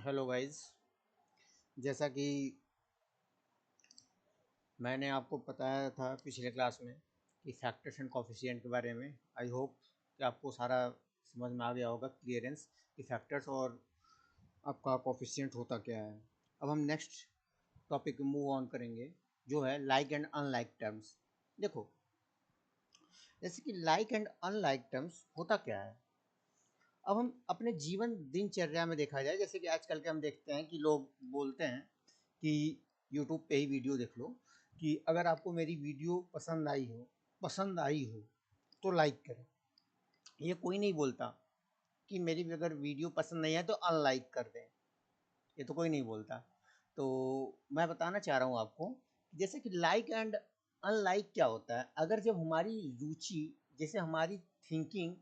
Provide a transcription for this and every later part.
Hello guys. जैसा कि मैंने आपको बताया था पिछले क्लास में कि फैक्टर्स एंड कोफिशिएंट के बारे में, आई होप कि आपको सारा समझ में आ गया होगा, क्लियरेंस कि फैक्टर्स और आपका कोफिशिएंट होता क्या है। अब हम नेक्स्ट टॉपिक मूव ऑन करेंगे, जो है लाइक एंड अनलाइक टर्म्स। देखो, जैसे कि लाइक एंड अनलाइक टर्म्स होता क्या है। अब हम अपने जीवन दिनचर्या में देखा जाए, जैसे कि आजकल के हम देखते हैं कि लोग बोलते हैं कि यूट्यूब पे ही वीडियो देख लो कि अगर आपको मेरी वीडियो पसंद आई हो तो लाइक करें। ये कोई नहीं बोलता कि मेरी अगर वीडियो पसंद नहीं है तो अनलाइक कर दें। ये तो कोई नहीं बोलता। तो मैं बताना चाह रहा हूँ आपको, जैसे कि लाइक एंड अनलाइक क्या होता है। अगर जब हमारी रुचि, जैसे हमारी थिंकिंग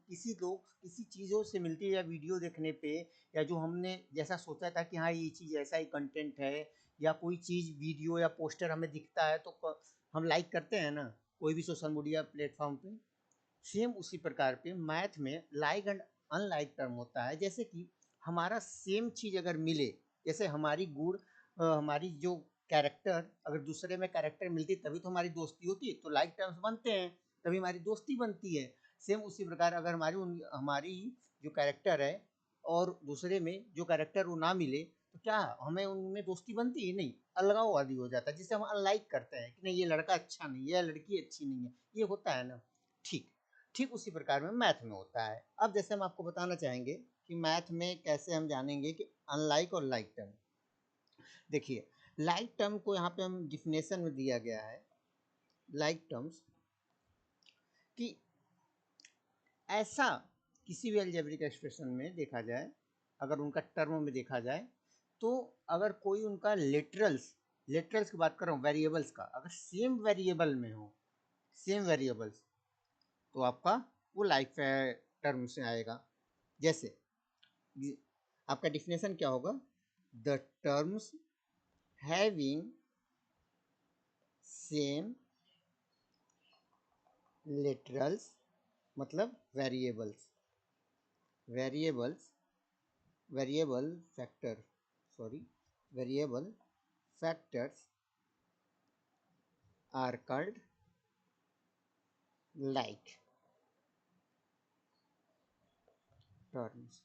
किसी चीज़ों से मिलती है, या वीडियो देखने पे, या जो हमने जैसा सोचा था कि हाँ ये चीज़ ऐसा ही कंटेंट है, या कोई चीज़ वीडियो या पोस्टर हमें दिखता है तो हम लाइक करते हैं ना, कोई भी सोशल मीडिया प्लेटफॉर्म पे। सेम उसी प्रकार पे मैथ में लाइक एंड अनलाइक टर्म होता है। जैसे कि हमारा सेम चीज़ अगर मिले, जैसे हमारी हमारी जो कैरेक्टर, अगर दूसरे में कैरेक्टर मिलती तभी तो हमारी दोस्ती होती है, तो लाइक टर्म्स बनते हैं, तभी हमारी दोस्ती बनती है। सेम उसी प्रकार अगर हमारी जो कैरेक्टर है और दूसरे में जो कैरेक्टर वो ना मिले, तो क्या हमें उनमें दोस्ती बनती है? नहीं, अलगाव आदि हो जाता है, जिसे हम अनलाइक करते हैं कि नहीं ये लड़का अच्छा नहीं है या लड़की अच्छी नहीं है, ये होता है ना। ठीक ठीक उसी प्रकार में मैथ में होता है। अब जैसे हम आपको बताना चाहेंगे कि मैथ में कैसे हम जानेंगे कि अनलाइक और लाइक टर्म। देखिए, लाइक टर्म को यहाँ पे हम डिफिनेशन में दिया गया है, लाइक टर्म्स, कि ऐसा किसी भी अलजेब्रिक एक्सप्रेशन में देखा जाए, अगर उनका टर्म में देखा जाए, तो अगर कोई उनका लिटरल्स की बात कर रहा हूँ, वेरिएबल्स का, अगर सेम वेरिएबल में हो, सेम वेरिएबल्स, तो आपका वो लाइक टर्म से आएगा। जैसे आपका डिफिनेशन क्या होगा? The terms having same literals, मतलब variables variable factor sorry variable factors are called like terms.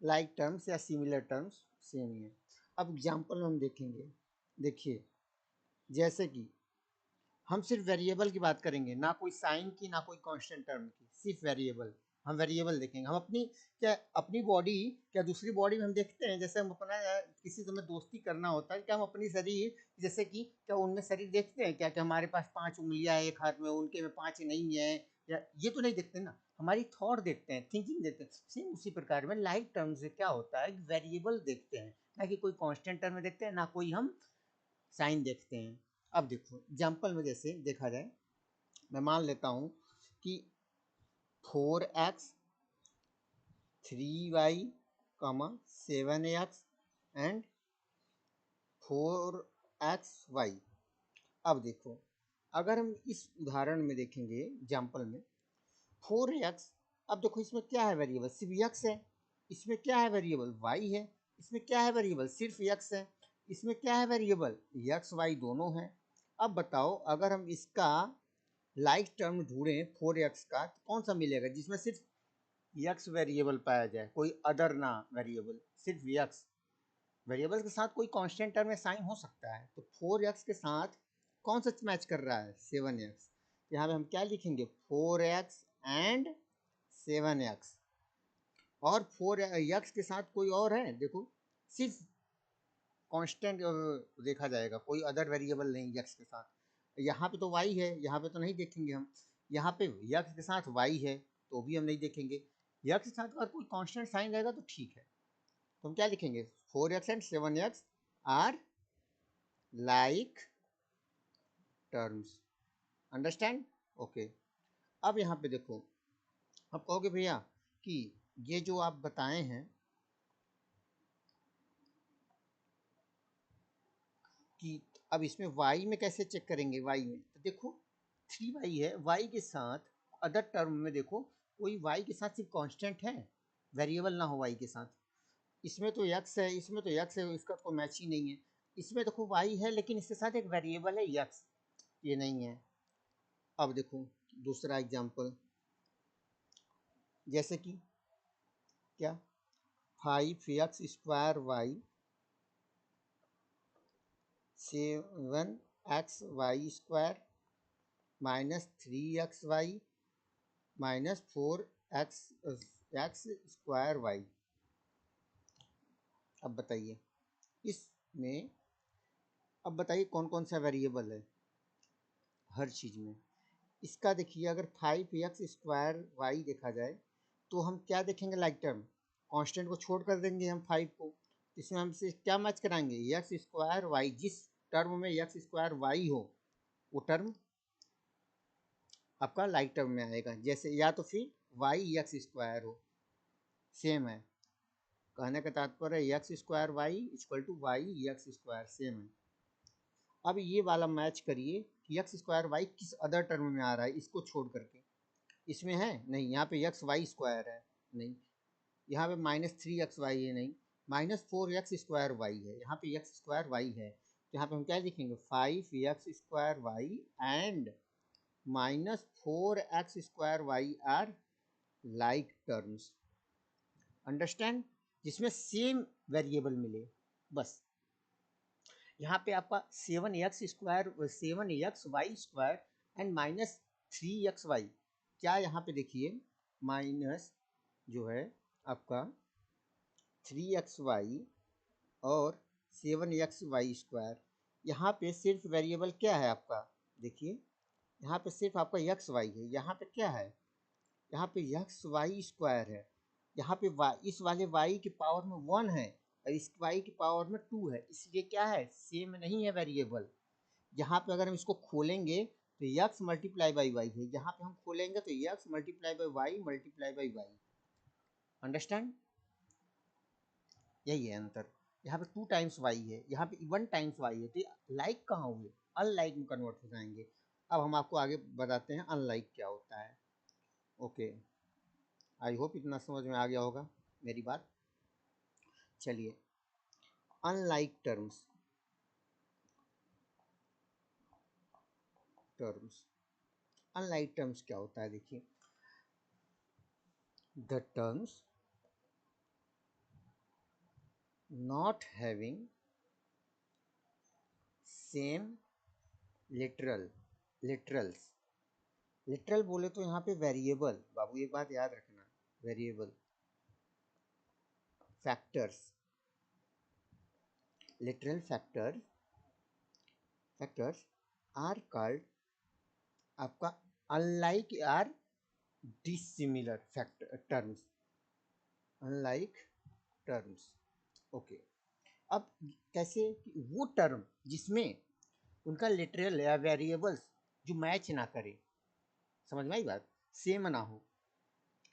Like terms या सिमिलर टर्म्स सेम ही है। अब एग्जाम्पल हम देखेंगे। देखिए, जैसे कि हम सिर्फ वेरिएबल की बात करेंगे, ना कोई साइन की, ना कोई कांस्टेंट टर्म की, सिर्फ वेरिएबल। हम वेरिएबल देखेंगे। हम अपनी बॉडी, क्या दूसरी बॉडी में हम देखते हैं, जैसे हम अपना किसी से हमें दोस्ती करना होता है, क्या हम अपनी शरीर, जैसे कि क्या उनमें शरीर देखते हैं क्या, हमारे पास 5 उंगलियां हैं एक हाथ में, उनके में 5 नहीं है, या ये तो नहीं देखते ना। हमारी थॉट देखते हैं, थिंकिंग देखते हैं। सेम उसी प्रकार में लाइक टर्म से क्या होता है, वेरिएबल देखते हैं, ना कि कोई कांस्टेंट टर्म में देखते हैं, ना कोई हम साइन देखते हैं। अब देखो एग्जाम्पल में जैसे देखा जाए, मैं मान लेता हूँ कि 4x 3y 7x and 4xy। अब देखो, अगर हम इस उदाहरण में देखेंगे एग्जाम्पल में 4x, अब देखो इसमें क्या है वेरिएबल, सिर्फ x है। इसमें क्या है वेरिएबल, y है। इसमें क्या है वेरिएबल, सिर्फ x है। इसमें क्या है वेरिएबल, x y दोनों है। अब बताओ, अगर हम इसका लाइक टर्म ढूंढें 4x का, तो कौन सा मिलेगा जिसमें सिर्फ x वेरिएबल पाया जाए, कोई अदर ना वेरिएबल, सिर्फ x। वेरिएबल के साथ कोई कांस्टेंट टर्म में साइन हो सकता है, तो 4x के साथ कौन सा मैच कर रहा है, 7x। यहाँ पे हम क्या लिखेंगे, 4x एंड 7x। और 4x के साथ कोई और है, देखो सिर्फ कांस्टेंट देखा जाएगा, कोई अदर वेरिएबल नहीं x के साथ। यहाँ पे तो y है, यहाँ पे तो नहीं देखेंगे हम। यहाँ पे x के साथ y है, तो भी हम नहीं देखेंगे। x के साथ अगर कोई कांस्टेंट साइन रहेगा तो ठीक है, तो हम क्या लिखेंगे, 4x and 7x are like terms. Understand? Okay. अब यहाँ पे देखो, आप कहोगे भैया कि ये जो आप बताए हैं कि अब इसमें y में कैसे चेक करेंगे, y में तो देखो 3y है, y के साथ अदर टर्म में देखो कोई y के साथ सिर्फ कांस्टेंट है, वेरिएबल ना हो y के साथ, इसमें तो x है, इसमें तो x है, इसका कोई मैच ही नहीं है। इसमें देखो y है लेकिन इसके साथ एक वेरिएबल है x, ये नहीं है। अब देखो दूसरा एग्जांपल, जैसे कि क्या 5x² y 7xy² -3xy -4x² y। अब बताइए इसमें, अब बताइए कौन कौन सा वेरिएबल है हर चीज़ में। इसका देखिए अगर 5x² देखा जाए तो हम क्या देखेंगे, लाइक टर्म कांस्टेंट को छोड़ कर देंगे हम 5 को, इसमें हमसे क्या मैच कराएंगे, x²y, जिस टर्म में x²y हो वो टर्म आपका लाइक टर्म में आएगा। जैसे या तो फिर y(x²) हो, सेम है। कहने का तात्पर्य x²y=y(x²), सेम है। अब ये वाला मैच करिए कि x²y किस अदर टर्म में आ रहा है, इसको छोड़ करके। इसमें है नहीं, यहाँ पे xy² है नहीं, यहाँ पे -3xy है नहीं, -4x² है, यहाँ पे x² है। तो यहाँ पे हम क्या लिखेंगे, 5x² and -4x² are like terms. Understand, जिसमें सेम वेरिएबल मिले बस। यहाँ पे आपका 7xy² एंड -3xy, क्या यहाँ पे देखिए माइनस जो है आपका 3xy और 7xy²। यहाँ पे सिर्फ वेरिएबल क्या है आपका, देखिए यहाँ पे सिर्फ आपका xy है, यहाँ पे क्या है, यहाँ पे xy² है, यहाँ पे y, इस वाले y की पावर में 1 है और इस y की पावर में 2 है, इसलिए क्या है, सेम नहीं है वेरिएबल। यहाँ पे अगर हम इसको खोलेंगे तो x मल्टीप्लाई बाई y है, यहाँ पे हम खोलेंगे तो x multiply by y multiply by y। Understand, यही है अंतर। यहाँ पे 2 टाइम्स y है, यहाँ पे 1 टाइम्स y है, तो लाइक कहाँ हुए, अनलाइक में कन्वर्ट हो जाएंगे। अब हम आपको आगे बताते हैं अनलाइक क्या होता है। ओके, आई होप इतना समझ में आ गया होगा मेरी बात। चलिए, अनलाइक टर्म्स, अनलाइक टर्म्स क्या होता है, देखिए the terms not having same literals. Literal बोले तो यहाँ पे वेरिएबल, बाबू एक बात याद रखना, variable factors, literal factors are called आपका unlike are dissimilar factor terms, unlike terms. Okay, अब कैसे, वो टर्म जिसमें उनका लिटरल या वेरिएबल्स जो मैच ना करे, समझ में आई बात, सेम ना हो।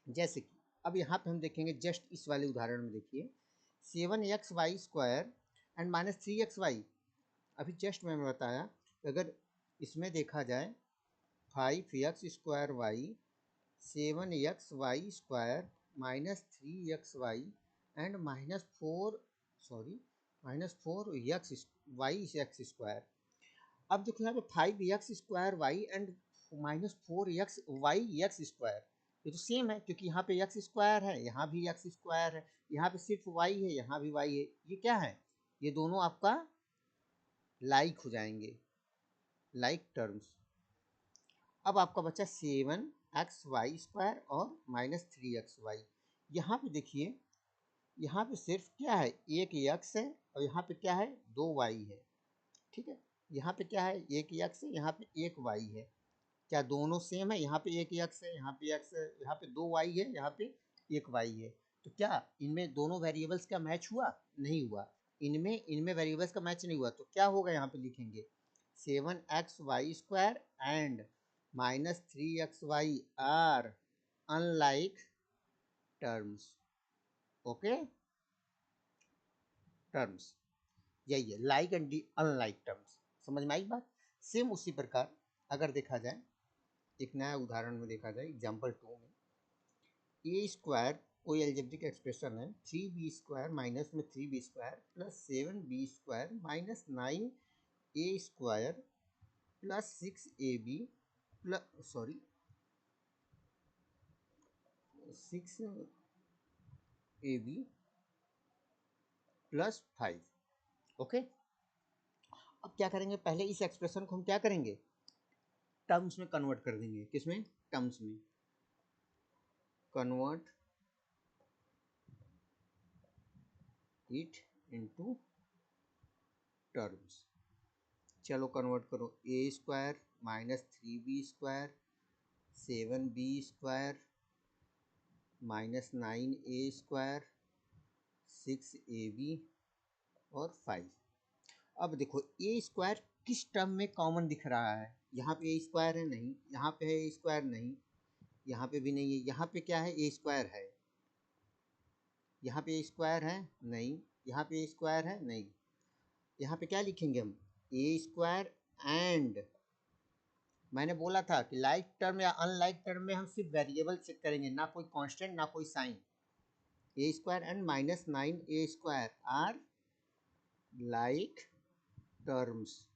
जैसे कि अब यहाँ पे हम देखेंगे जस्ट इस वाले उदाहरण में, देखिए 7xy² एंड -3xy। अभी जस्ट मैंने बताया, अगर इसमें देखा जाए 5x² 7xy² -3xy and -4x²। अब देखो यहाँ पे 5x² एंड -4xy ये तो सेम है, क्योंकि यहाँ पे x² है, यहाँ भी x² है, यहाँ पे सिर्फ y है, यहाँ भी y है। ये क्या है, ये दोनों आपका लाइक हो जाएंगे, लाइक टर्म्स। अब आपका बचा 7xy² और -3xy। यहाँ पे देखिए, यहाँ पे सिर्फ क्या है, एक x है और यहाँ पे क्या है, 2 y है। ठीक है, यहाँ पे क्या है, एक x है, यहाँ पे एक y है। क्या दोनों सेम है, यहाँ पे एक x है, यहाँ पे x है, यहाँ पे 2 y है, यहाँ पे एक y है। तो क्या इनमें दोनों वेरिएबल्स का मैच हुआ, नहीं हुआ। इनमें वेरिएबल्स का मैच नहीं हुआ, तो क्या होगा, यहाँ पे लिखेंगे 7xy² and -3xy are unlike terms. Okay, terms यही है, लाइक एंड अनलाइक टर्म्स। समझ में आई बात। सेम उसी प्रकार अगर देखा जाए, एक नया उदाहरण में देखा जाए, एग्जाम्पल 2 में a² कोई एल्जेब्रिक एक्सप्रेशन है 3b² माइनस में 3b² plus 7b² minus 9a² plus 6ab plus 6ab plus 5। Okay, अब क्या करेंगे, पहले इस एक्सप्रेशन को हम क्या करेंगे, टर्म्स में कन्वर्ट कर देंगे। किसमें, टर्म्स में कन्वर्ट इट इनटू टर्म्स। चलो कन्वर्ट करो, a² minus 3b² 7b² minus 9a² 6ab और 5। अब देखो a² किस टर्म में कॉमन दिख रहा है, यहाँ पे a² है नहीं, यहाँ पे है a² नहीं, यहाँ पे भी नहीं है, यहाँ पे क्या है a² है, यहाँ पे a² है नहीं, यहाँ पे a² है नहीं, यहाँ पे क्या लिखेंगे हम a² एंड, मैंने बोला था कि लाइक टर्म या अनलाइक टर्म में हम सिर्फ वेरिएबल चेक करेंगे, ना कोई कांस्टेंट ना कोई sign. a² and minus 9a² are like terms.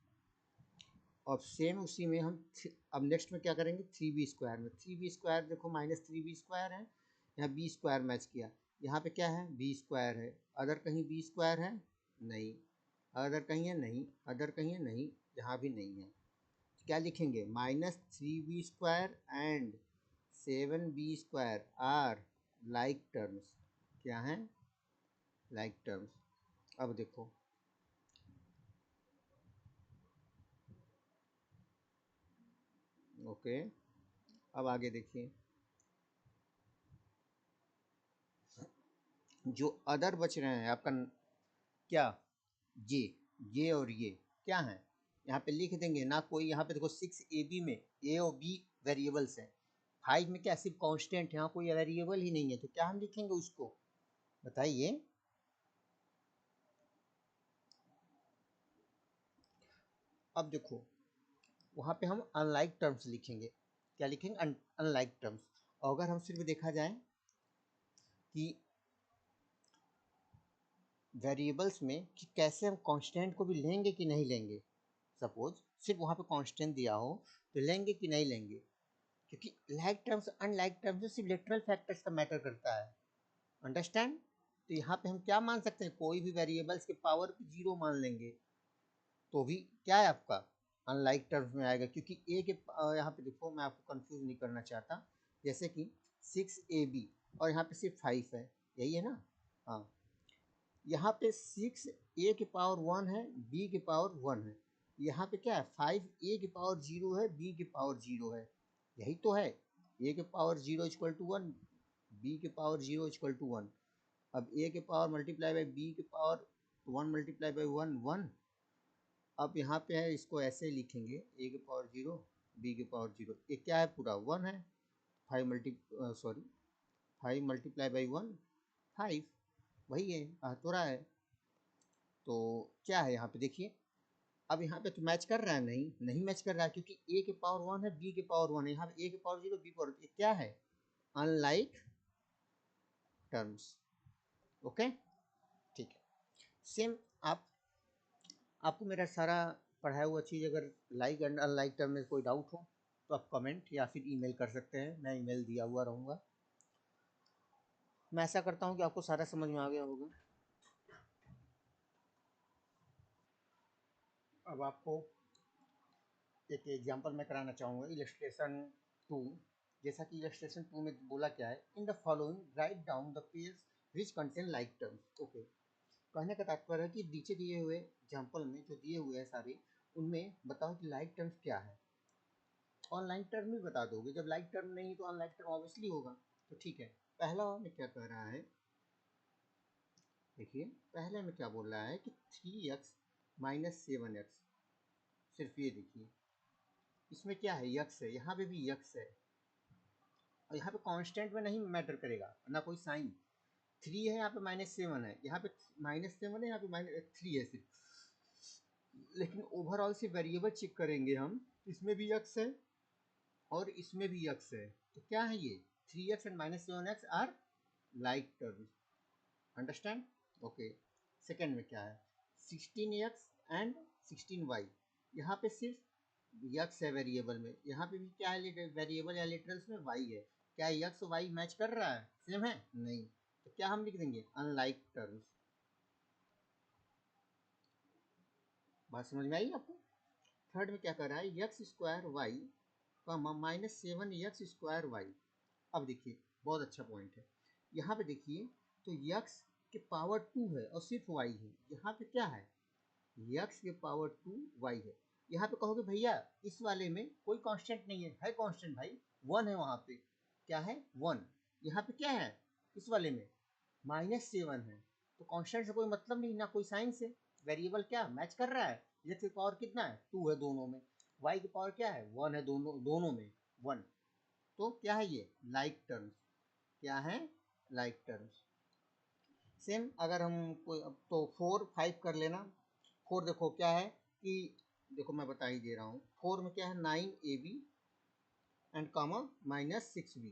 और सेम उसी में हम अब नेक्स्ट में क्या करेंगे, 3b² में 3b² देखो माइनस 3b² है, यहाँ b² मैच किया, यहाँ पे क्या है b² है, अदर कहीं b² है नहीं, अदर कहीं है नहीं, अदर कहीं है नहीं, यहाँ भी नहीं है। क्या लिखेंगे, minus 3b² and 7b² are like terms. क्या है, लाइक टर्म्स। अब देखो ओके, अब आगे देखिए, जो अदर बच रहे हैं आपका क्या, ये और ये क्या है, यहाँ पे लिख देंगे ना, कोई यहाँ पे देखो 6ab में a और b वेरिएबल्स हैं, 5 में क्या सिर्फ कांस्टेंट है, यहाँ कोई वेरिएबल ही नहीं है, तो क्या हम लिखेंगे उसको बताइए। अब देखो वहाँ पे हम अनलाइक टर्म्स लिखेंगे, क्या लिखेंगे, अनलाइक टर्म्स। और अगर हम सिर्फ देखा जाए कि वेरिएबल्स में कि कैसे हम कांस्टेंट को भी लेंगे कि नहीं लेंगे, सपोज सिर्फ वहाँ पे कांस्टेंट दिया हो तो लेंगे कि नहीं लेंगे, क्योंकि लाइक टर्म्स अनलाइक टर्म्स में सिर्फ लिटरल फैक्टर्स का मैटर करता है, अंडरस्टैंड। तो यहाँ पे हम क्या मान सकते हैं, कोई भी वेरिएबल्स के पावर को 0 मान लेंगे तो भी क्या है आपका अनलाइक टर्म्स में आएगा, क्योंकि ए के यहाँ पे देखो मैं आपको कंफ्यूज नहीं करना चाहता, जैसे कि 6ab और यहाँ पे सिर्फ 5 है, यही है ना, हाँ यहाँ पे 6a के पावर 1 है, b के पावर 1 है, यहाँ पे क्या है 5a के पावर 0 है, b के पावर 0 है, यही तो है, a के पावर 0 इक्वल टू 1, b के पावर 0 इक्वल टू 1। अब a के पावर मल्टीप्लाई बाई b के पावर 1 मल्टीप्लाई बाई 1 1। अब यहाँ पे है, इसको ऐसे लिखेंगे a के पावर 0 b के पावर 0, ये क्या है पूरा 1 है, 5 मल्टीप्लाई बाई 1 5, वही है, आ तो रहा है। तो क्या है यहाँ पे देखिए, अब यहाँ पे तो मैच कर रहा है, नहीं नहीं मैच कर रहा है, क्योंकि a के पावर 1 है, b के पावर 1 है, यहाँ पे a के पावर 0 b पावर, ये क्या है अनलाइक टर्म्स। ओके ठीक है, सेम आपको मेरा सारा पढ़ाया हुआ चीज़ अगर लाइक एंड अनलाइक टर्म में कोई डाउट हो तो आप कमेंट या फिर ईमेल कर सकते हैं, मैं ईमेल दिया हुआ रहूँगा। मैं ऐसा करता हूँ कि आपको सारा समझ में आ गया होगा। अब आपको एक एग्जांपल मैं कराना चाहूँगा, इलस्ट्रेशन 2। जैसा कि इलस्ट्रेशन 2 में बोला क्या है, in the following write down the pairs which contain like terms. Okay, कहने का तात्पर्य है कि नीचे दिए हुए एग्जाम्पल में जो दिए हुए हैं सारे, उनमें बताओ कि लाइक टर्म्स क्या है, और लाइक टर्म भी बता दोगे, जब लाइक टर्म नहीं तो अनलाइक टर्म ऑब्वियसली होगा। तो ठीक है, पहला में क्या कह रहा है, देखिए पहले में क्या बोल रहा है कि 3x माइनस 7x, सिर्फ ये देखिए इसमें क्या है यक्स है, यहाँ पे भी यक्स है, और यहाँ पे कांस्टेंट में नहीं मैटर करेगा ना कोई साइन, 3 है यहाँ पे माइनस 7 है, यहाँ पे माइनस 7 है, यहाँ पे माइनस 3 है सिर्फ, लेकिन ओवरऑल से वेरिएबल चेक करेंगे हम, इसमें भी यक्स है और इसमें भी यक्स है, तो क्या है ये 3x and minus 7x are like terms, understand. Okay, second में क्या है, 16x एंड 16y, यहाँ पे सिर्फ यक्स है वेरिएबल में, यहाँ पे भी क्या है वेरिएबल या लिटरल्स में y है, क्या यक्स y मैच कर रहा है, सेम है नहीं, तो क्या हम लिख देंगे अनलाइक टर्म्स। बात समझ में आई आपको। थर्ड में क्या कर रहा है, x square y minus 7x² y। अब देखिए बहुत अच्छा पॉइंट है, यहाँ पे देखिए तो यक्स के पावर 2 है और सिर्फ y है, यहाँ पे क्या है यक्स के पावर 2 y है। यहाँ पे कहोगे भैया इस वाले में कोई कांस्टेंट नहीं है कांस्टेंट भाई, 1 है वहाँ पे, क्या है 1, यहाँ पे क्या है इस वाले में -7 है, तो कांस्टेंट से कोई मतलब नहीं ना कोई साइन से, वेरिएबल क्या मैच कर रहा है, x की पावर कितना है 2 है दोनों में, y की पावर क्या है 1 है दोनों में 1, तो क्या है ये लाइक टर्म्स, क्या है लाइक टर्म्स। सेम अगर हम कोई तो 4 5 कर लेना, 4 देखो क्या है कि देखो मैं बता ही दे रहा हूँ, 4 में क्या है 9ab एंड कामा -6b,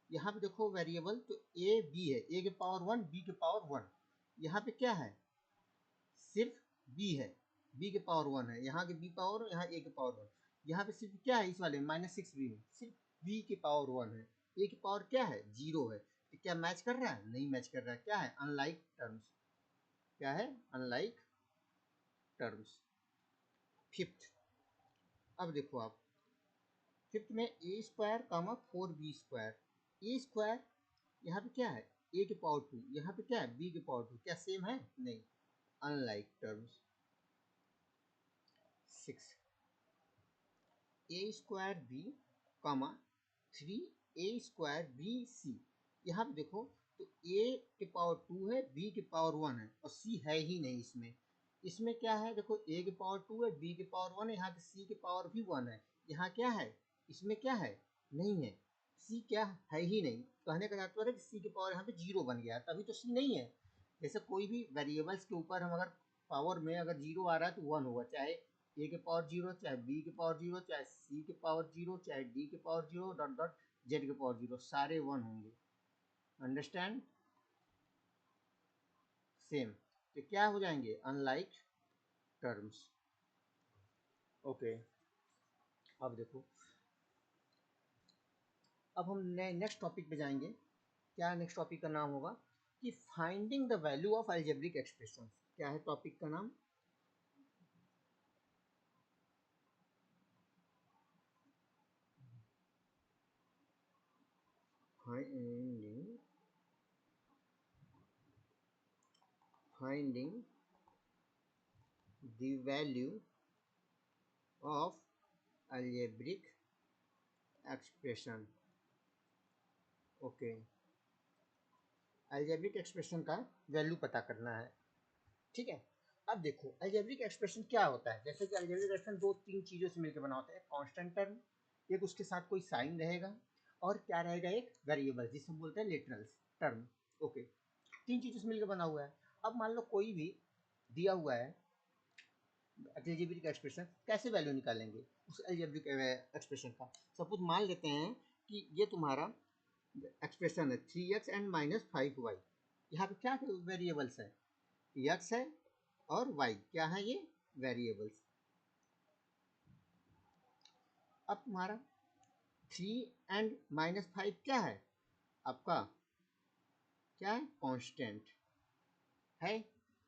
यहाँ पे देखो वेरिएबल तो ए बी है, ए के पावर 1 बी के पावर 1, यहाँ पे क्या है सिर्फ b है, b के पावर 1 है, यहाँ के b पावर, यहाँ a के पावर 1, यहाँ पे सिर्फ क्या है इस वाले में -6b में सिर्फ b के पावर 1 है, a के पावर क्या है 0 है, तो क्या मैच कर रहा है नहीं मैच कर रहा है, क्या है अनलाइक टर्म्स, क्या है अनलाइक टर्म्स। फिफ्थ, अब देखो आप फिफ्थ में ए स्क्वायर कामा 4b², ए स्क्वायर यहाँ पे क्या है a के पावर 2, यहाँ पे क्या है b के पावर 2, क्या सेम है नहीं, अनलाइक टर्म्स। 6 a² b कामा 3a² bc, यहाँ पे देखो तो a के पावर 2 है b के पावर 1 है और c है ही नहीं इसमें, इसमें क्या है देखो a के पावर 2 है b के पावर 1 है, यहाँ पे c के पावर भी 1 है, यहाँ क्या है इसमें क्या है नहीं है, c क्या है ही नहीं, कहने का तात्पर्य है कि c के पावर यहाँ पे 0 बन गया, तभी तो c नहीं है। जैसे कोई भी वेरिएबल्स के ऊपर हम अगर पावर में अगर 0 आ रहा है तो 1 होगा, चाहे ए के पावर 0 चाहे बी के पावर 0 चाहे सी के पावर 0 चाहे डी के पावर 0 डॉट डॉट जेड के पावर 0, सारे 1 होंगे, अंडरस्टैंड। सेम, तो क्या हो जाएंगे अनलाइक टर्म्स। ओके, अब देखो अब हम नेक्स्ट टॉपिक पे जाएंगे, क्या नेक्स्ट टॉपिक का नाम होगा कि finding the value of algebraic expression, क्या है टॉपिक का नाम, finding the value of algebraic expression. Okay, algebraic expression का वैल्यू पता करना है, ठीक है। अब देखो अलजेब्रिक एक्सप्रेशन क्या होता है, जैसे कि अलजेब्रिक एक्सप्रेशन दो तीन चीज़ों से मिलकर बना होता है, कांस्टेंट टर्म, एक उसके साथ कोई साइन रहेगा, और क्या रहेगा एक वेरिएबल जिसे हम बोलते हैं लिटरल्स टर्म। ओके, तीन चीज़ों से मिलकर बना हुआ है। अब मान लो कोई भी दिया हुआ है अलजेब्रिक एक्सप्रेशन, कैसे वैल्यू निकालेंगे उस अलजेब्रिक एक्सप्रेशन का। सपोज मान लेते हैं कि ये तुम्हारा एक्सप्रेशन है 3x एंड -5y, यहाँ पे क्या वेरिएबल्स है x है और y, क्या है ये वेरिएबल्स। अब तुम्हारा 3 एंड -5 क्या है आपका, क्या है कांस्टेंट है,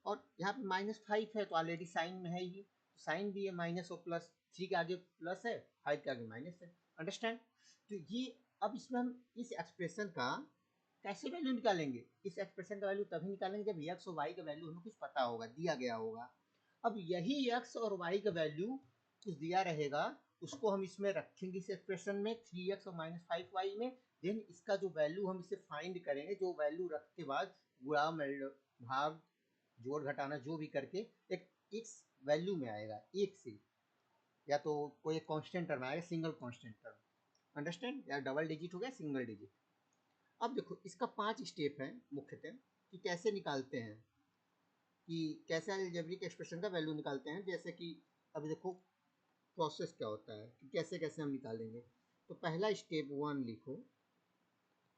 और यहाँ पे -5 है तो ऑलरेडी साइन में है ये, साइन भी है माइनस और प्लस, 3 के आगे प्लस है 5 के आगे माइनस है, अंडरस्टैंड। तो ये अब इसमें हम इस एक्सप्रेशन का कैसे वैल्यू निकालेंगे, इस एक्सप्रेशन का वैल्यू तभी निकालेंगे जब x और y का वैल्यू हमें कुछ पता होगा, दिया गया होगा। अब यही x और y का वैल्यू कुछ दिया रहेगा, उसको हम इसमें रखेंगे इस एक्सप्रेशन में 3x और -5y में, देन इसका जो वैल्यू हम इसे फाइंड करेंगे, जो वैल्यू रख के बाद गुणा भाग जोड़ घटाना जो भी करके एक x वैल्यू में आएगा, एक से, या तो कोई एक कांस्टेंट टर्म आएगा, सिंगल कांस्टेंट टर्म, अंडरस्टैंड, या डबल डिजिट हो गया सिंगल डिजिट। अब देखो इसका 5 स्टेप है मुख्यतः कि कैसे निकालते हैं, कि कैसे अलजेब्रिक एक्सप्रेशन का वैल्यू निकालते हैं, जैसे कि अभी देखो प्रोसेस क्या होता है कि कैसे कैसे हम निकालेंगे। तो पहला स्टेप 1 लिखो,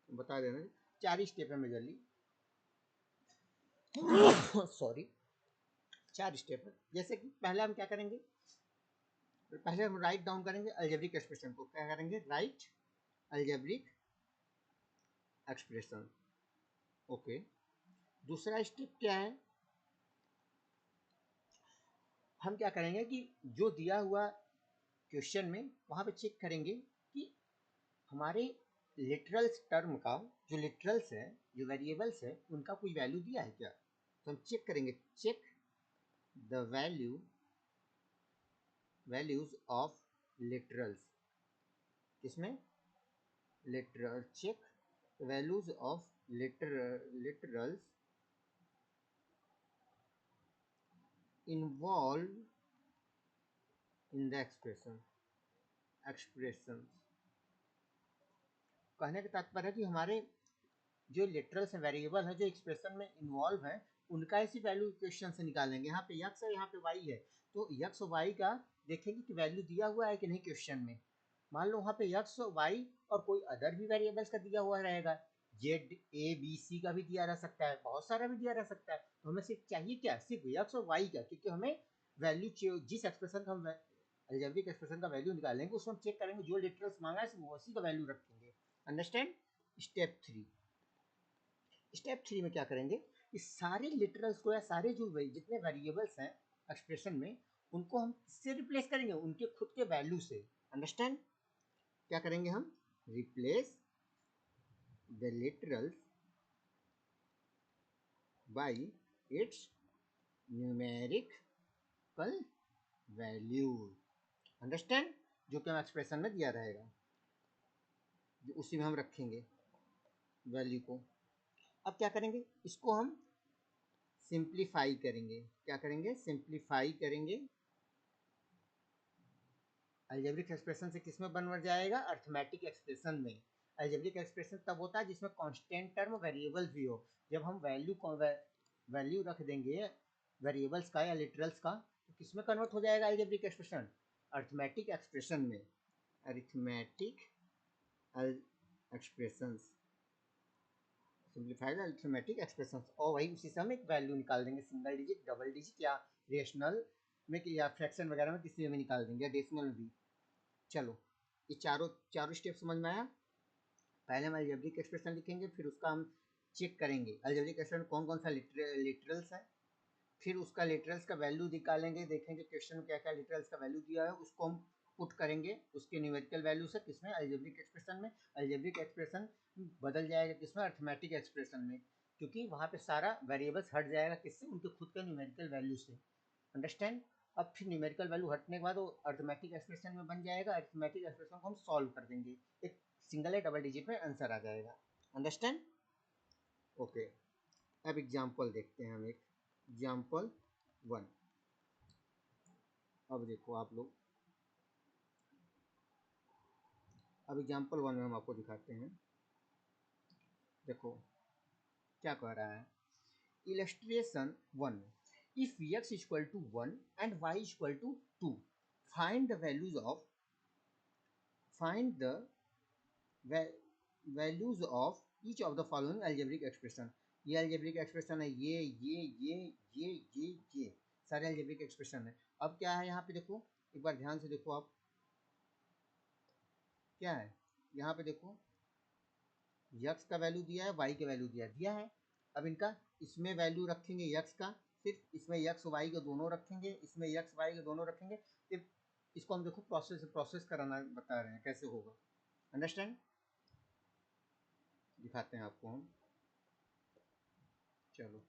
बता देना, 4 ही स्टेप है मेजरली सॉरी 4 स्टेप है। जैसे कि पहले हम क्या करेंगे, पहले हम राइट डाउन करेंगे अलजेब्रिक एक्सप्रेशन को, क्या करेंगे, राइट अलजेब्रिक एक्सप्रेशन। ओके, दूसरा स्टेप क्या है, हम क्या करेंगे कि जो दिया हुआ क्वेश्चन में वहाँ पे चेक करेंगे कि हमारे लिटरल्स टर्म का, जो लिटरल्स है, जो वेरिएबल्स है, उनका कोई वैल्यू दिया है क्या। तो हम चेक करेंगे, check the values of literals, किसमें, literal, check values of literals involve in the expression. कहने का तात्पर्य है कि हमारे जो लिटरल्स वेरिएबल है, जो एक्सप्रेशन में इन्वॉल्व है, उनका ऐसी वैल्यू क्वेश्चन से निकालेंगे। यहाँ पे यक्स है, यहाँ पे वाई है, तो यक्स और वाई का देखेंगे कि वैल्यू दिया हुआ है कि नहीं क्वेश्चन में। मान लो वहाँ पे यक्स और वाई और कोई अदर भी वेरिएबल्स का दिया हुआ रहेगा, जेड ए बी सी का भी दिया रह सकता है, बहुत सारा भी दिया रह सकता है। तो हमें सिर्फ चाहिए क्या, सिर्फ यक्स और वाई का, क्योंकि हमें वैल्यू जिस एक्सप्रेशन का हम अलजेब्रिक एक्सप्रेशन का वैल्यू निकालेंगे उसमें हम चेक करेंगे जो लिटरल्स मांगा है उसी का वैल्यू रखेंगे। अंडरस्टैंड। स्टेप थ्री में क्या करेंगे, इस सारे लिटरल्स को या सारे जो जितने वेरिएबल्स हैं एक्सप्रेशन में, उनको हम किससे रिप्लेस करेंगे, उनके खुद के वैल्यू से। अंडरस्टैंड। क्या करेंगे हम, replace the literals by its numerical value. Understand. जो कि हम एक्सप्रेशन में दिया रहेगा, जो उसी में हम रखेंगे वैल्यू को। अब क्या करेंगे, इसको हम सिंप्लीफाई करेंगे। क्या करेंगे, सिंप्लीफाई करेंगे। अलजेब्रिक एक्सप्रेशन से किस में बन जाएगा, अर्थमेटिक एक्सप्रेशन में। अलजेब्रिक एक्सप्रेशन तब होता है जिसमें कांस्टेंट टर्म वेरिएबल भी हो। जब हम वैल्यू रख देंगे वेरिएबल्स का या लिटरल्स का, तो किस में कन्वर्ट हो जाएगा अलजेब्रिक एक्सप्रेशन, अर्थमेटिक एक्सप्रेशन में। Arithmetic expressions, simplified arithmetic expressions, और वही उसी से हम एक वैल्यू निकाल देंगे, सिंगल डिजिट, डबल डिजिट, या रेशनल में या फ्रैक्शन वगैरह में किसी में निकाल देंगे, या डेसिमल में भी। चलो, ये चारों स्टेप समझ में आया। पहले हम अलजेब्रिक एक्सप्रेशन लिखेंगे, फिर उसका हम चेक करेंगे अलजेब्रिक एक्सप्रेशन कौन कौन सा लिटरल्स है, फिर उसका लिटरल्स का वैल्यू निकालेंगे, देखेंगे क्वेश्चन में क्या क्या लिटरल्स का वैल्यू दिया है, उसको हम पुट करेंगे उसके न्यूमेरिकल वैल्यू से, किसमें, अलजेब्रिक एक्सप्रेशन में। अलजेब्रिक एक्सप्रेशन बदल जाएगा किसमें, अर्थमेटिक एक्सप्रेशन में, क्योंकि वहाँ पे सारा वेरिएबल्स हट जाएगा किससे, उनके खुद के न्यूमेरिकल वैल्यू से। अंडरस्टैंड। अब फिर न्यूमेरिकल वैल्यू हटने के बाद वो अर्थमेटिक एक्सप्रेशन में बन जाएगा। अर्थमेटिक एक्सप्रेशन को हम सॉल्व कर देंगे, एक सिंगल या डबल डिजिट में आंसर आ जाएगा। अंडरस्टैंड। ओके, अब एग्जाम्पल देखते हैं हम, एक एग्जाम्पल 1। अब देखो आप लोग, अब एग्जाम्पल 1 में हम आपको दिखाते हैं। देखो क्या कह रहा है, illustration 1, if x equal to 1 and y equal to 2, find the values of values of each of the following algebraic expression. ये अलजेब्रिक एक्सप्रेशन है, ये सारे अलजेब्रिक एक्सप्रेशन है। अब क्या है यहाँ पे देखो, एक बार ध्यान से देखो आप, क्या है यहाँ पे देखो, यक्स का वैल्यू दिया है, वाई का वैल्यू दिया है। अब इनका इसमें वैल्यू रखेंगे यक्स का, सिर्फ इसमें यक्स वाई के दोनों रखेंगे, इसमें यक्स वाई के दोनों रखेंगे। फिर इसको हम देखो प्रोसेस कराना बता रहे हैं कैसे होगा। अंडरस्टैंड। दिखाते हैं आपको हम, चलो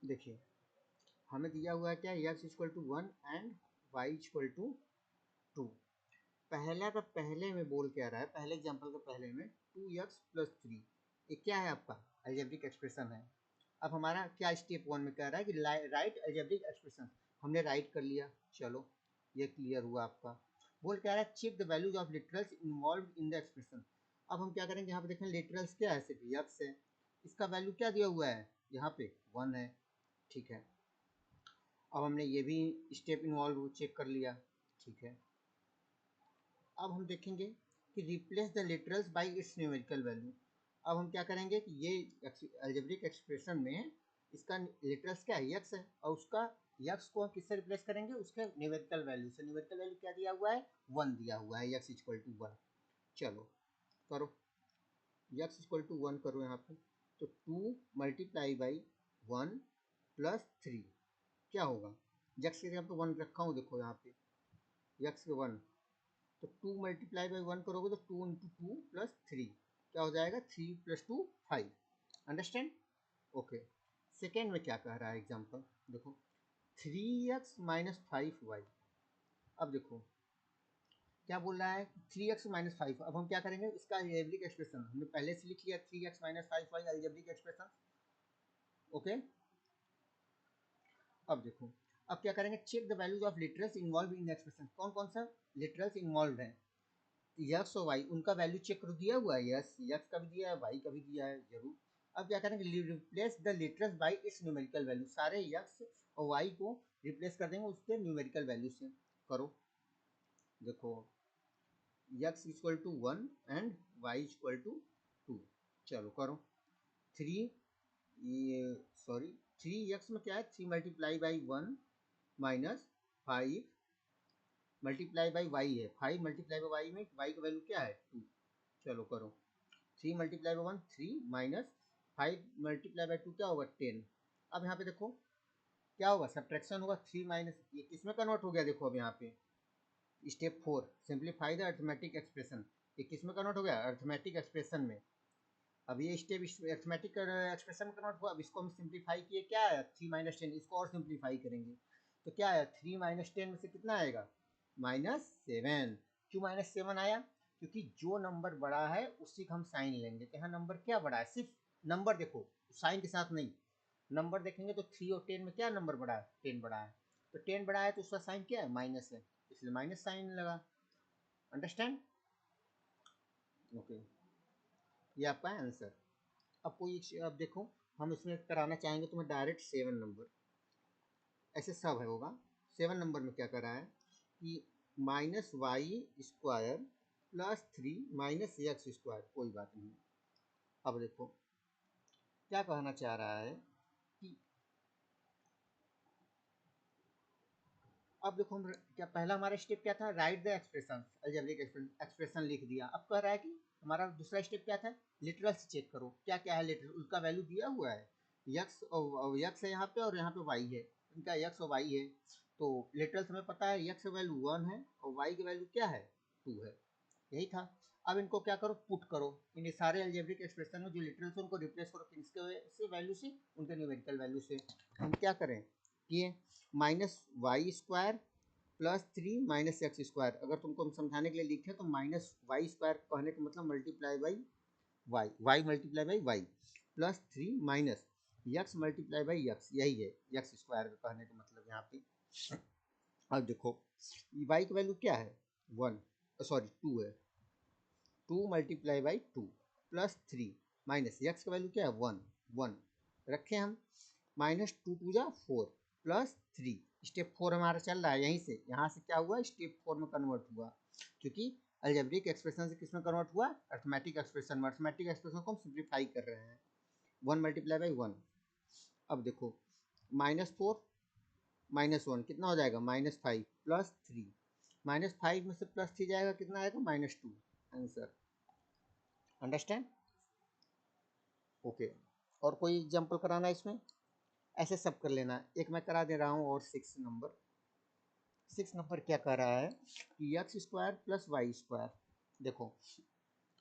देखिए, हमें दिया हुआ है क्या, x equal to 1 and y equal to 2। पहला का पहले में बोल क्या रहा है, पहले एग्जांपल का पहले में 2x प्लस 3, ये क्या है आपका अलजेब्रिक एक्सप्रेशन है। अब हमारा क्या स्टेप 1 में कह रहा है कि राइट अलजेब्रिक एक्सप्रेशन, हमने राइट कर लिया, चलो ये क्लियर हुआ आपका। बोल क्या रहा है, check the values of literals involve in the expression. अब हम क्या करेंगे, यहाँ पे देखें लिटरल्स क्या है, सिर्फ यक्स है, इसका वैल्यू क्या दिया हुआ है यहाँ पे 1 है, ठीक है। अब हमने ये भी स्टेप इन्वॉल्व चेक कर लिया, ठीक है। अब हम देखेंगे कि replace the literals by its numerical value. अब हम क्या करेंगे कि ये अलजेब्रिक एक्सप्रेशन में इसका लिटरल्स क्या है, यक्स है, और उसका यक्स को हम किससे रिप्लेस करेंगे, उसके न्यूमेरिकल वैल्यू से। न्यूमेरिकल वैल्यू क्या दिया हुआ है, 1 दिया हुआ है, यक्स इक्वल टू 1। चलो करो, यक्स इक्वल टू 1 करो यहाँ पे, तो 2 मल्टीप्लाई बाई 1 प्लस 3 क्या होगा, यक्स के जगह पे 1 रखा हूँ, देखो यहाँ पे यक्स के 1, तो 2 मल्टीप्लाई बाई 1 करोगे तो 2 इंटू 2 प्लस 3 क्या हो जाएगा, 3 प्लस 2 5। Understand, okay. सेकेंड में क्या कह रहा है एग्जाम्पल, देखो 3x माइनस 5y। अब देखो क्या बोल रहा है, 3x माइनस 5। अब हम क्या करेंगे, इसका अलजेब्रिक एक्सप्रेशन हमने पहले से लिख लिया, 3x minus 5y algebraic expression, okay. अब देखो, अब क्या करेंगे, check the values of literals involve in expression. कौन कौन सा लिटरल्स इन्वॉल्व है, यक्स और वाई, उनका वैल्यू चेक कर दिया हुआ है, यस यक्स का भी दिया है, वाई का भी दिया है, जरूर। अब क्या करेंगे, replace the literals by its numerical value, सारे यक्स और वाई को रिप्लेस कर देंगे उसके न्यूमेरिकल वैल्यू से। करो, देखो x equal to 1 and y equal to 2। चलो करो, 3 ये सॉरी 3x में क्या है, 3 multiply by 1 minus 5 multiply by y है, 5 मल्टीप्लाई बाई वाई में वाई का वैल्यू क्या है 2। चलो करो, 3 multiply by 1 3 minus 5 multiply by 2 क्या होगा 10। अब यहाँ पे देखो क्या होगा, सब्ट्रैक्शन होगा, 3 माइनस ये किस में कन्वर्ट हो गया, देखो अब यहाँ पे step 4 simplify the arithmetic expression, ये किस में कन्वर्ट हो गया, अर्थमेटिक एक्सप्रेशन में। अब ये स्टेप अर्थमेटिक एक्सप्रेशन में कन्वर्ट हुआ, अब इसको हम सिंप्लीफाई किए, क्या है 3 माइनस 10, इसको और सिंप्लीफाई करेंगे तो क्या है, 3 माइनस 10 में से कितना आएगा, -7। क्यों -7 आया, क्योंकि जो नंबर बड़ा है उसी का हम साइन लेंगे, तो यहाँ नंबर क्या बड़ा है, सिर्फ नंबर देखो, साइन के साथ नहीं, नंबर देखेंगे तो 3 और 10 में क्या नंबर बड़ा है, 10 बड़ा है, तो 10 बड़ा है तो उसका साइन क्या है, माइनस है, इसलिए माइनस साइन लगा। अंडरस्टैंड, ओके, ये आपका आंसर। अब कोई अब देखो, हम इसमें कराना चाहेंगे तो मैं डायरेक्ट 7 नंबर ऐसे सब है होगा। 7 नंबर में क्या कर रहा है कि minus y square plus 3 minus x square, कोई बात नहीं। अब देखो क्या कहना चाह रहा है कि अब देखो हम क्या, पहला हमारा स्टेप क्या था, right the expression, algebraic expression लिख दिया। अब कह रहा है कि हमारा दूसरा स्टेप क्या था, लिटरल्स चेक करो क्या क्या है, लिटरल उसका वैल्यू दिया हुआ है, यक्स और यक्स है यहाँ पे और यहाँ पे वाई है, इनका यक्स और वाई है, तो लिटरल्स हमें पता है, यक्स वैल्यू 1 है और वाई की वैल्यू क्या है 2 है, यही था। अब इनको क्या करो, पुट करो इन सारे अलजेब्रिक एक्सप्रेशन में जो लिटरल्स उनको रिप्लेस करो किसके से वैल्यू से, उनके न्यूमेरिकल वैल्यू से। हम क्या करें कि minus y square plus 3 minus x square, अगर तुमको हम समझाने के लिए लिखे तो माइनस वाई स्क्वायर कहने का मतलब multiply by y, y multiply by y plus 3 minus x multiply by x, यही है यक्स स्क्वायर का कहने का मतलब यहाँ पे। अब देखो वाई की वैल्यू क्या है 1 सॉरी 2 है, 2 multiply by 2 plus 3 minus x का वैल्यू क्या है 1 1 रखें हम, -2 × 2 = 4 प्लस 3, स्टेप 4 हमारा चल रहा है यहीं से, यहाँ से क्या हुआ स्टेप 4 में कन्वर्ट हुआ, क्योंकि अलजेब्रिक एक्सप्रेशन से किस में कन्वर्ट हुआ, अर्थमेटिक एक्सप्रेशन में। अर्थमेटिक एक्सप्रेशन को हम सिंप्लीफाई कर रहे हैं, 1 मल्टीप्लाई बाई 1। अब देखो -4 -1 कितना हो जाएगा, -5 प्लस 3, -5 में से प्लस 3 जाएगा कितना आएगा, -2, आंसर। Understand, okay. और कोई एग्जाम्पल कराना है इसमें, ऐसे सब कर लेना। एक मैं करा दे रहा हूँ और 6 नंबर क्या कर रहा है कि x square plus y square. देखो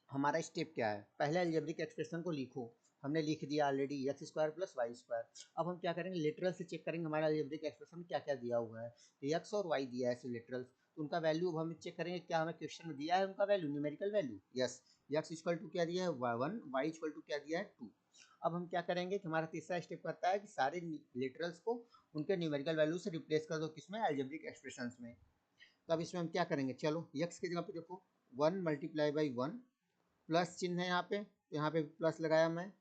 हमारा स्टेप क्या है, पहले अलजेब्रिक एक्सप्रेशन को लिखो, हमने लिख दिया already x square plus y square. अब हम क्या करेंगे, लिटरल से चेक करेंगे हमारा अलजेब्रिक एक्सप्रेशन में क्या क्या दिया हुआ है, तो एक्स और वाई दिया है ऐसे लिटरल्स, तो उनका वैल्यू अब हम चेक करेंगे क्या हमें क्वेश्चन में दिया है उनका value, numerical value, yes x equal to क्या दिया है 1, वाई इक्वल टू क्या दिया है 2। अब हम क्या करेंगे कि हमारा तीसरा स्टेप करता है कि सारे लिटरल्स को उनके न्यूमेरिकल वैल्यू से रिप्लेस कर दो किसमें, अलजेब्रिक एक्सप्रेशंस में। तो अब इसमें हम क्या करेंगे, चलो एक्स की जगह पे देखो 1 मल्टीप्लाई बाई 1 प्लस चिन्ह है यहाँ पे, तो यहाँ पे प्लस लगाया मैं।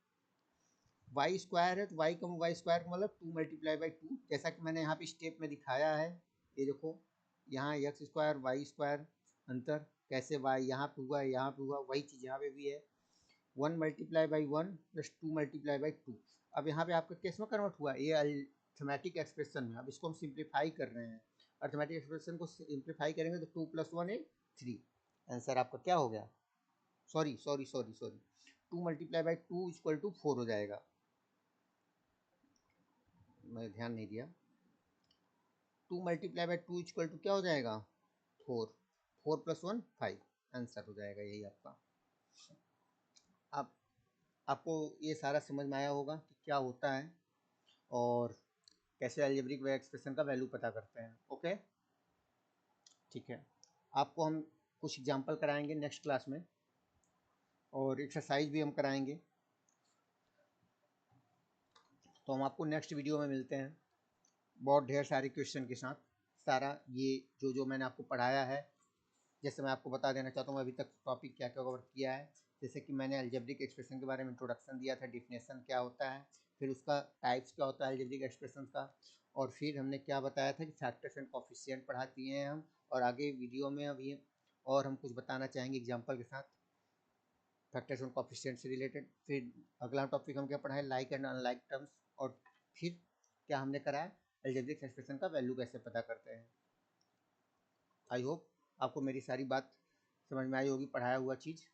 वाई स्क्वायर है तो वाई कम वाई स्क्वायर मतलब 2 × 2, जैसा कि मैंने यहाँ पे स्टेप में दिखाया है। ये देखो यहाँ एक्स स्क्वायर वाई स्क्वायर अंतर कैसे, वाई यहाँ पे हुआ यहाँ पे हुआ, वही चीज़ यहाँ पे भी है। 1 × 1 + 2 × 2। अब यहाँ पे आपका केस में कन्वर्ट हुआ ये अरिथमेटिक एक्सप्रेशन में। अब इसको हम सिंप्लीफाई कर रहे हैं, अरिथमेटिक एक्सप्रेशन को सिंप्लीफाई करेंगे तो 2 + 1 = 3। आंसर आपका क्या हो गया, सॉरी 2 × 2 = 4 हो जाएगा। मैं ध्यान नहीं दिया। 2 × 2 = क्या हो जाएगा, 4। 4 + 1 5, आंसर हो जाएगा यही आपका। अब आपको ये सारा समझ में आया होगा कि क्या होता है और कैसे अलजेब्रिक एक्सप्रेशन का वैल्यू पता करते हैं। ओके ठीक है, आपको हम कुछ एग्जांपल कराएंगे नेक्स्ट क्लास में और एक्सरसाइज भी हम कराएंगे। तो हम आपको नेक्स्ट वीडियो में मिलते हैं बहुत ढेर सारे क्वेश्चन के साथ। सारा ये जो मैंने आपको पढ़ाया है, जैसे मैं आपको बता देना चाहता हूँ अभी तक टॉपिक क्या क्या कवर किया है। जैसे कि मैंने अलजेब्रिक एक्सप्रेशन के बारे में इंट्रोडक्शन दिया था, डिफिनेशन क्या होता है, फिर उसका टाइप्स क्या होता है अलजेब्रिक एक्सप्रेशन का, और फिर हमने क्या बताया था कि फैक्टर्स एंड कोफिशिएंट पढ़ा दिए हैं हम। और आगे वीडियो में अभी और हम कुछ बताना चाहेंगे एग्जाम्पल के साथ फैक्टर्स एंड कोफिशिएंट से रिलेटेड। फिर अगला टॉपिक हम क्या पढ़ाए, लाइक एंड अनलाइक टर्म्स, और फिर क्या हमने कराया अलजेब्रिक एक्सप्रेशन का वैल्यू कैसे पता करते हैं। आई होप आपको मेरी सारी बात समझ में आई होगी, पढ़ाया हुआ चीज़।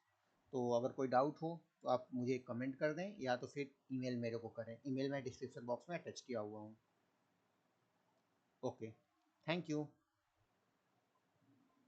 तो अगर कोई डाउट हो तो आप मुझे कमेंट कर दें या तो फिर ईमेल मेरे को करें। ईमेल मैं डिस्क्रिप्शन बॉक्स में अटैच किया हुआ हूँ। Okay, thank you.